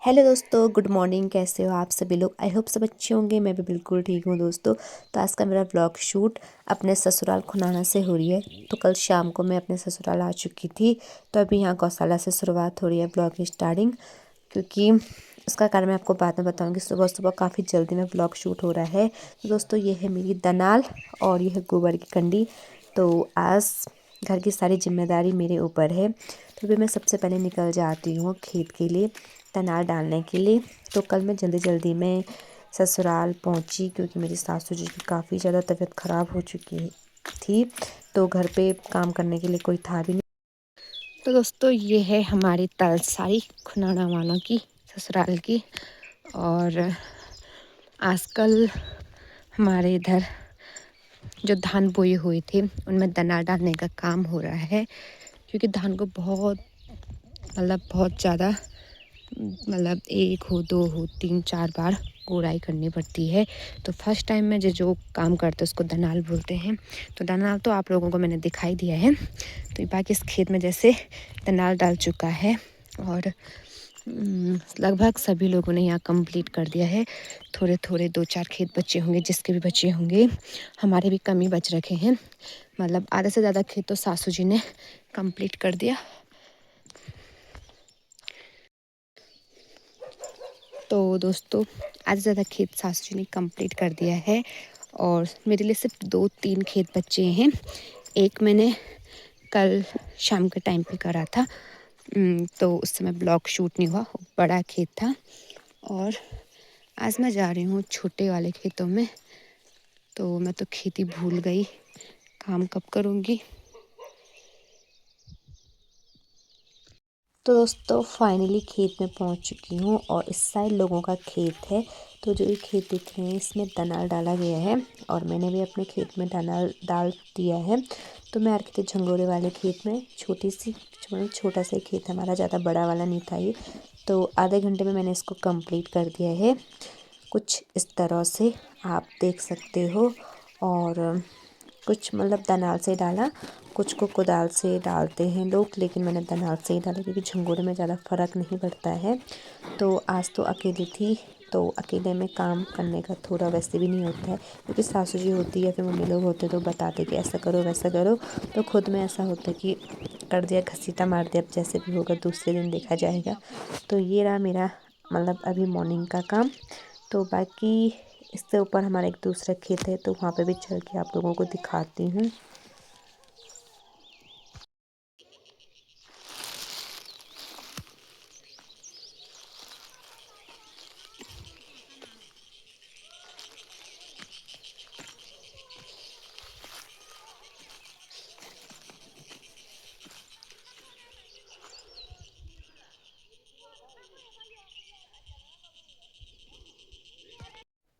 Hello दोस्तों, good morning. कैसे हो आप सभी लोग? आई होप सब अच्छे होंगे। मैं भी बिल्कुल ठीक हूँ दोस्तों। तो आज का मेरा व्लॉग शूट अपने ससुराल खुनाना से हो रही है। तो कल शाम को मैं अपने ससुराल आ चुकी थी, तो अभी यहाँ गौशाला से शुरुआत हो रही है व्लॉग की स्टार्टिंग। क्योंकि उसका कारण मैं आपको बाद में बताऊँगी। सुबह सुबह काफ़ी जल्दी में व्लॉग शूट हो रहा है। तो दोस्तों, ये है मेरी दनाल और ये है गोबर की कंडी। तो आज घर की सारी जिम्मेदारी मेरे ऊपर है। तो अभी मैं सबसे पहले निकल जाती हूँ खेत के लिए तनार डालने के लिए। तो कल मैं जल्दी जल्दी में ससुराल पहुंची, क्योंकि मेरी सासू जी की काफ़ी ज़्यादा तबीयत ख़राब हो चुकी थी। तो घर पे काम करने के लिए कोई था भी नहीं। तो दोस्तों, ये है हमारी तलसारी खुनाना वालों की ससुराल की। और आजकल हमारे इधर जो धान बोए हुए थे उनमें दनार डालने का काम हो रहा है। क्योंकि धान को बहुत ज़्यादा एक हो, दो हो, तीन चार बार गोड़ाई करनी पड़ती है। तो फर्स्ट टाइम में जो काम करते हैं उसको दनाल बोलते हैं। तो दनाल तो आप लोगों को मैंने दिखाई दिया है। तो बाकी इस खेत में जैसे दनाल डाल चुका है और लगभग सभी लोगों ने यहाँ कंप्लीट कर दिया है। थोड़े थोड़े दो चार खेत बचे होंगे, जिसके भी बचे होंगे। हमारे भी कम ही बच रखे हैं। मतलब आधे से ज़्यादा खेत तो सासू जी ने कंप्लीट कर दिया। तो दोस्तों, आज ज़्यादा खेत सासू जी ने कंप्लीट कर दिया है और मेरे लिए सिर्फ 2-3 खेत बचे हैं। एक मैंने कल शाम के टाइम पे करा था, तो उस समय ब्लॉग शूट नहीं हुआ, बड़ा खेत था। और आज मैं जा रही हूँ छोटे वाले खेतों में। तो मैं तो खेती भूल गई, काम कब करूँगी। तो दोस्तों, फाइनली खेत में पहुंच चुकी हूँ और इस साइड लोगों का खेत है। तो जो ये खेत दिख रहे हैं इसमें दनाल डाला गया है और मैंने भी अपने खेत में दनाल डाल दिया है। तो मैं आ रखी थी झंगोरे वाले खेत में। छोटा सा ही खेत हमारा, ज़्यादा बड़ा वाला नहीं था ये। तो आधे घंटे में मैंने इसको कंप्लीट कर दिया है, कुछ इस तरह से आप देख सकते हो। और कुछ दनाल से डाला, कुछ को कुदाल से डालते हैं लोग, लेकिन मैंने दनाल से ही डाला क्योंकि झंगोरे में ज़्यादा फ़र्क नहीं पड़ता है। तो आज तो अकेली थी, तो अकेले में काम करने का थोड़ा वैसे भी नहीं होता है। क्योंकि सासू जी होती है, फिर मम्मी लोग होते तो बताते कि ऐसा करो वैसा करो। तो खुद में ऐसा होता है कि कर दिया, घसीटा मार दिया, अब जैसे भी होगा दूसरे दिन देखा जाएगा। तो ये रहा मेरा अभी मॉर्निंग का काम। तो बाकी इससे ऊपर हमारा एक दूसरा खेत है, तो वहाँ पे भी चल के आप लोगों को दिखाती हूँ।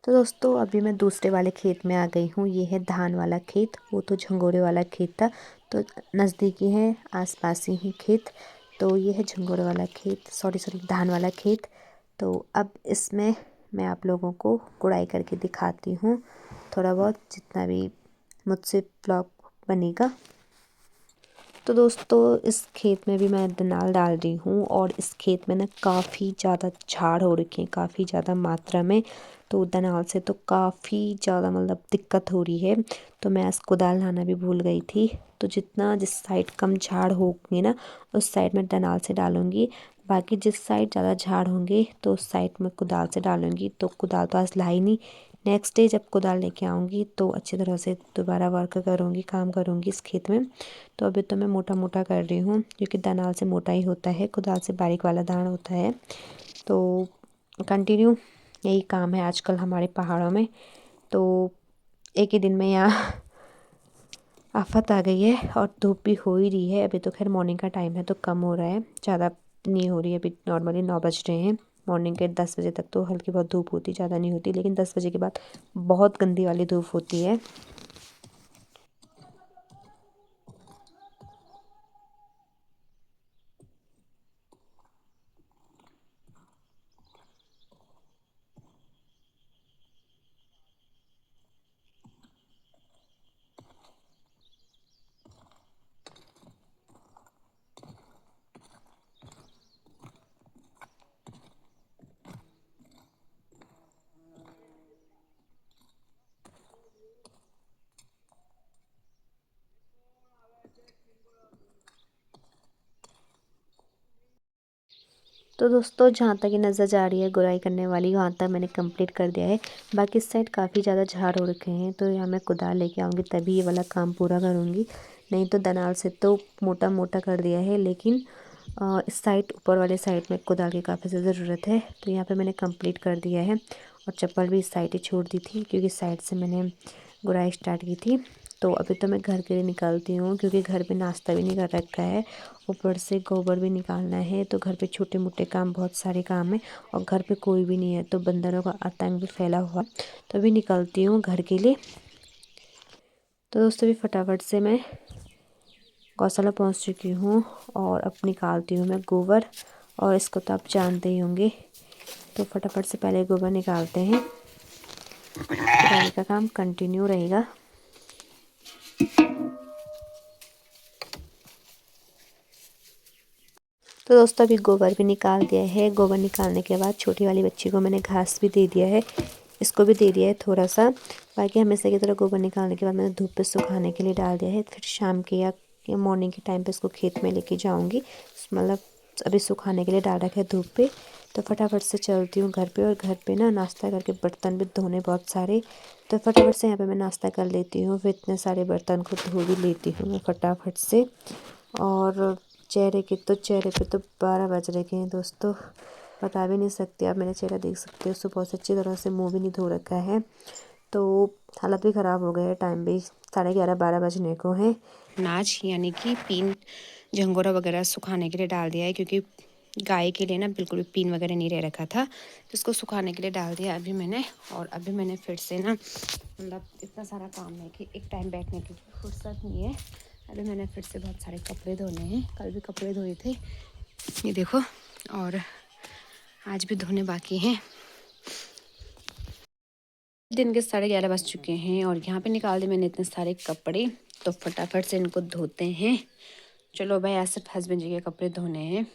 तो दोस्तों, अभी मैं दूसरे वाले खेत में आ गई हूँ। ये है धान वाला खेत, वो तो झंगोरे वाला खेत था। तो नज़दीकी है, आसपास ही खेत। तो ये है झंगोरे वाला खेत, सॉरी धान वाला खेत। तो अब इसमें मैं आप लोगों को गुड़ाई करके दिखाती हूँ, थोड़ा बहुत जितना भी मुझसे ब्लॉग बनेगा। तो दोस्तों, इस खेत में भी मैं दनाल डाल रही हूँ और इस खेत में ना काफ़ी ज़्यादा झाड़ हो रखे हैं, काफ़ी ज़्यादा मात्रा में। तो दनाल से तो काफ़ी ज़्यादा दिक्कत हो रही है। तो मैं आज कुदाल लाना भी भूल गई थी। तो जिस साइड कम झाड़ होंगे ना, उस साइड में दनाल से डालूँगी। बाकी जिस साइड ज़्यादा झाड़ होंगे तो उस साइड में कुदाल से डालूँगी। तो कुदाल तो आज लाई नहीं, नेक्स्ट डे जब कुदाल लेके आऊँगी तो अच्छी तरह से दोबारा वर्क करूँगी, काम करूँगी इस खेत में। तो अभी तो मैं मोटा मोटा कर रही हूँ, क्योंकि दनाल से मोटा ही होता है, कुदाल से बारीक वाला दाना होता है। तो कंटिन्यू यही काम है आजकल हमारे पहाड़ों में। तो एक ही दिन में यहाँ आफत आ गई है और धूप भी हो ही रही है। अभी तो खैर मॉर्निंग का टाइम है तो कम हो रहा है, ज़्यादा नहीं हो रही है। अभी नॉर्मली 9 बज रहे हैं। मॉर्निंग के 10 बजे तक तो हल्की बहुत धूप होती, ज़्यादा नहीं होती, लेकिन 10 बजे के बाद बहुत गंदी वाली धूप होती है। तो दोस्तों जहाँ तक ये नज़र जा रही है गुड़ाई करने वाली, वहाँ तक मैंने कंप्लीट कर दिया है। बाकी इस साइड काफ़ी ज़्यादा झाड़ हो रखे हैं, तो यहाँ मैं कुदाल लेके आऊँगी तभी ये वाला काम पूरा करूँगी, नहीं तो दनाल से तो मोटा मोटा कर दिया है। लेकिन इस साइड ऊपर वाले साइड में कुदाल की काफ़ी ज़्यादा ज़रूरत है, तो यहाँ पे मैंने कंप्लीट कर दिया है। और चप्पल भी इस साइड ही छोड़ दी थी, क्योंकि इस साइड से मैंने गुड़ाई स्टार्ट की थी। तो अभी तो मैं घर के लिए निकालती हूँ, क्योंकि घर पे नाश्ता भी नहीं कर रखा है, ऊपर से गोबर भी निकालना है। तो घर पे छोटे मोटे काम, बहुत सारे काम हैं, और घर पे कोई भी नहीं है, तो बंदरों का आतंक भी फैला हुआ। तो अभी निकलती हूँ घर के लिए। तो दोस्तों भी फटाफट से मैं गौशाला पहुँच चुकी हूँ, और अब निकालती हूँ मैं गोबर। और इसको तो आप जानते ही होंगे, तो फटाफट से पहले गोबर निकालते हैं, फिर आगे का काम कंटिन्यू रहेगा। तो दोस्तों अभी गोबर भी निकाल दिया है। गोबर निकालने के बाद छोटी वाली बच्ची को मैंने घास भी दे दिया है, इसको भी दे दिया है थोड़ा सा। बाकी हमेशा की तरह गोबर निकालने के बाद मैंने धूप पे सुखाने के लिए डाल दिया है। फिर शाम के या मॉर्निंग के टाइम पे इसको खेत में लेके जाऊंगी, मतलब अभी सुखाने के लिए डाल रखा है धूप पे। तो फटाफट से चलती हूँ घर पे, और घर पे ना नाश्ता करके बर्तन भी धोने बहुत सारे, तो फटाफट से यहाँ पे मैं नाश्ता कर लेती हूँ। फिर इतने सारे बर्तन को धो भी लेती हूँ मैं फटाफट से। और चेहरे पे तो 12 बज रखे हैं दोस्तों, बता भी नहीं सकती। आप मेरा चेहरा देख सकते हो, सुबह से अच्छी तरह से मुंह भी नहीं धो रखा है, तो हालत भी ख़राब हो गया है। टाइम भी 11:30-12 बजने को है। अनाज यानी कि पीन झंगोरा वगैरह सुखाने के लिए डाल दिया है, क्योंकि गाय के लिए ना बिल्कुल भी पीन वगैरह नहीं रह रखा था, तो इसको सुखाने के लिए डाल दिया अभी मैंने। और अभी मैंने फिर से ना, मतलब इतना सारा काम है कि एक टाइम बैठने की फुर्सत नहीं है। अभी मैंने फिर से बहुत सारे कपड़े धोने हैं, कल भी कपड़े धोए थे, ये देखो, और आज भी धोने बाकी हैं। दिन के 11:30 बज चुके हैं, और यहाँ पे निकाल दिए मैंने इतने सारे कपड़े, तो फटाफट से इनको धोते हैं। चलो भाई, आज सिर्फ हस्बैंड जी के कपड़े धोने हैं।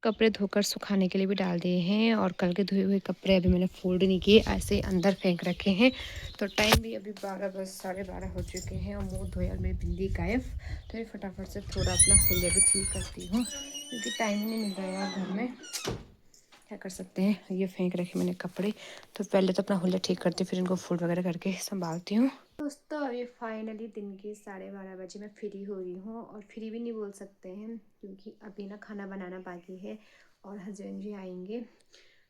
कपड़े धोकर सुखाने के लिए भी डाल दिए हैं, और कल के धोए हुए कपड़े अभी मैंने फोल्ड नहीं किए, ऐसे अंदर फेंक रखे हैं। तो टाइम भी अभी 12 हो चुके हैं, और मुंह धोया और मेरी बिंदी गायब। तो ये फटाफट से थोड़ा अपना हुलिया भी ठीक करती हूँ, क्योंकि टाइम ही नहीं मिल रहा है घर में, क्या कर सकते हैं। ये फेंक रखे मैंने कपड़े, तो पहले तो अपना हुलिया ठीक करती हूँ, फिर इनको फोल्ड वगैरह करके संभालती हूँ। दोस्तों अभी फाइनली दिन के 12:30 बजे मैं फ्री हो रही हूँ, और फ्री भी नहीं बोल सकते हैं, क्योंकि अभी ना खाना बनाना बाकी है, और हस्बैंड जी आएंगे।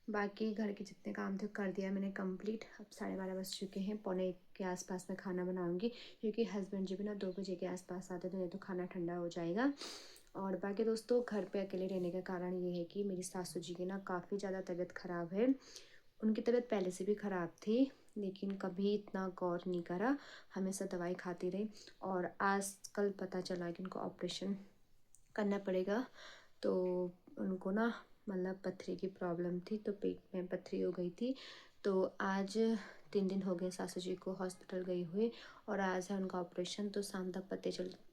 बाकी घर के जितने काम थे कर दिया मैंने कंप्लीट। अब 12:30 बज चुके हैं, 12:45 के आसपास मैं खाना बनाऊंगी, क्योंकि हस्बैंड जी भी ना 2 बजे के आसपास आते, तो नहीं तो खाना ठंडा हो जाएगा। और बाकी दोस्तों घर पे अकेले रहने का कारण ये है कि मेरी सासू जी की ना काफ़ी ज़्यादा तबीयत ख़राब है। उनकी तबीयत पहले से भी ख़राब थी, लेकिन कभी इतना गौर नहीं करा, हमेशा दवाई खाती रही। और आज कल पता चला कि उनको ऑपरेशन करना पड़ेगा। तो उनको ना, मतलब पथरी की प्रॉब्लम थी, तो पेट में पथरी हो गई थी। तो आज 3 दिन हो गए सासू जी को हॉस्पिटल गई हुए, और आज है उनका ऑपरेशन। तो शाम तक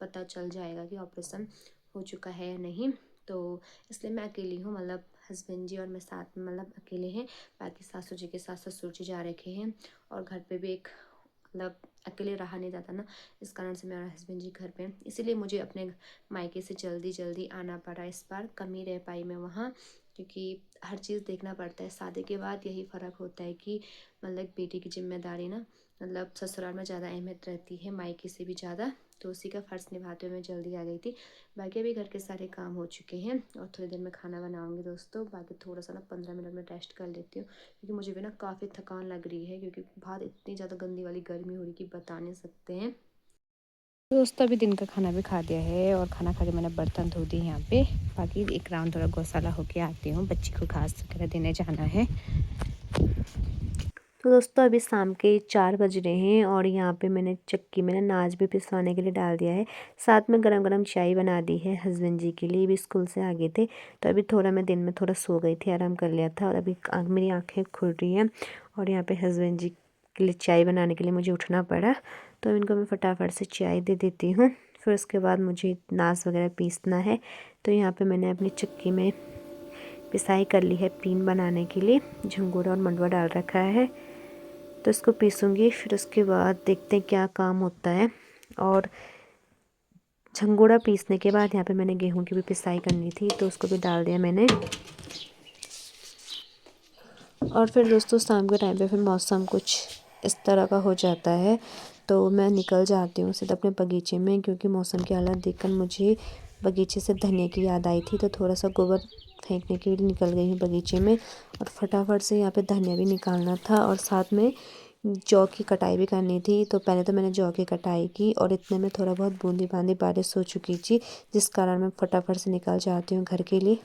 पता चल जाएगा कि ऑपरेशन हो चुका है या नहीं। तो इसलिए मैं अकेली हूँ, मतलब हस्बैंड जी और मैं साथ में, मतलब अकेले हैं। बाकी सासू जी के साथ ससुर जी जा रखे हैं, और घर पे भी एक, मतलब अकेले रहा नहीं जाता ना, इस कारण से मेरा हस्बैंड जी घर पे हैं। इसीलिए मुझे अपने मायके से जल्दी जल्दी आना पड़ा। इस बार कम ही रह पाई मैं वहाँ, क्योंकि हर चीज़ देखना पड़ता है। शादी के बाद यही फ़र्क होता है कि मतलब बेटी की जिम्मेदारी ना, मतलब ससुराल में ज़्यादा अहमियत रहती है, मायके से भी ज़्यादा। तो उसी का फ़र्ज़ निभाते हुए मैं जल्दी आ गई थी। बाकी अभी घर के सारे काम हो चुके हैं, और थोड़ी देर में खाना बनाऊंगी दोस्तों। बाकी थोड़ा सा ना 15 मिनट में रेस्ट कर लेती हूँ, क्योंकि मुझे भी ना काफ़ी थकान लग रही है, क्योंकि बाहर इतनी ज़्यादा गंदी वाली गर्मी हो रही कि बता नहीं सकते हैं। दोस्तों अभी दिन का खाना भी खा दिया है, और खाना खा के मैंने बर्तन धो दिए यहाँ पे। बाकी एक राउंड थोड़ा गौशाला होके आती हूँ, बच्ची को घास वगैरह देने जाना है। तो दोस्तों अभी शाम के 4 बज रहे हैं, और यहाँ पे मैंने चक्की में ना नाच भी पिसवाने के लिए डाल दिया है। साथ में गरम गरम चाय बना दी है हस्बैंड जी के लिए, भी स्कूल से आ गए थे। तो अभी थोड़ा मैं दिन में थोड़ा सो गई थी, आराम कर लिया था, और अभी मेरी आँखें खुल रही हैं। और यहाँ पे हस्बैंड जी के लिए चाय बनाने के लिए मुझे उठना पड़ा, तो इनको मैं फटाफट से चाय दे देती हूँ। फिर उसके बाद मुझे नाच वगैरह पीसना है। तो यहाँ पर मैंने अपनी चक्की में पिसाई कर ली है पीन बनाने के लिए, झंगोरा और मंडुआ डाल रखा है। तो इसको पीसूँगी, फिर उसके बाद देखते हैं क्या काम होता है। और झंगोड़ा पीसने के बाद यहाँ पे मैंने गेहूं की भी पिसाई करनी थी, तो उसको भी डाल दिया मैंने। और फिर दोस्तों शाम के टाइम पे फिर मौसम कुछ इस तरह का हो जाता है, तो मैं निकल जाती हूँ सीधा अपने बगीचे में, क्योंकि मौसम की हालत देखकर मुझे बगीचे से धनिया की याद आई थी। तो थोड़ा सा गोबर फेंकने के लिए निकल गई हूँ बगीचे में, और फटाफट से यहाँ पे धनिया भी निकालना था और साथ में जौ की कटाई भी करनी थी। तो पहले तो मैंने जौ की कटाई की, और इतने में थोड़ा बहुत बूंदी बांदी बारिश हो चुकी थी, जिस कारण मैं फटाफट से निकल जाती हूँ घर के लिए।